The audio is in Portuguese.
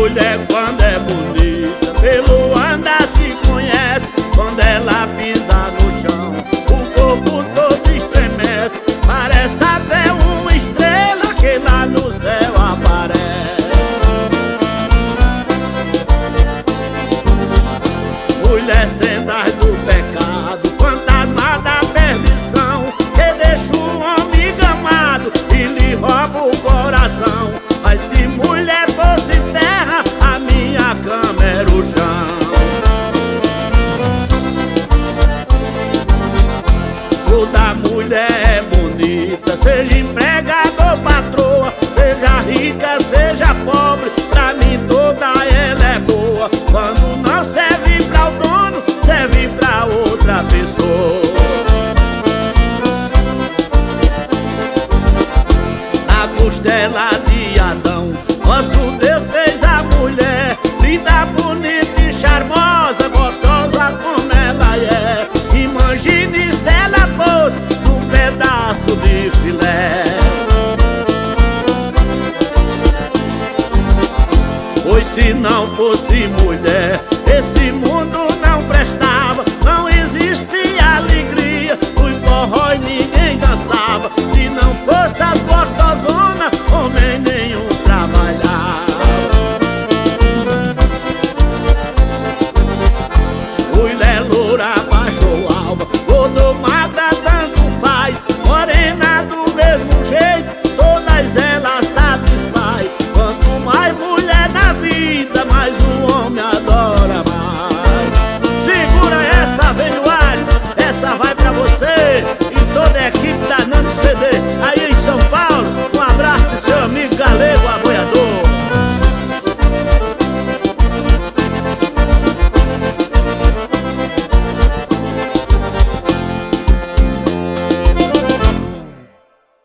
Mulher quando é bonita, pelo andar se conhece. Quando ela pisa no chão, o corpo todo estremece. Parece até uma estrela que lá no céu aparece. Mulher sendas do pecado, fantasma da perdição, que deixa o homem gamado e lhe rouba o coração. Mas se mulher fosse terra, a minha cama era o chão. Toda mulher é bonita, seja empregada ou patroa, seja rica, seja pobre, pra mim toda ela é boa. Quando não serve pra o dono, serve pra outra pessoa. Na costela de Adão, nosso Deus fez a mulher, linda, bonita e charmosa, gostosa como ela é. Imagine se ela fosse num pedaço de filé. Pois se não fosse mulher, esse mundo não prestava. Não existia alegria, os forró e ninguém dançava. Se não fosse as gostosonas,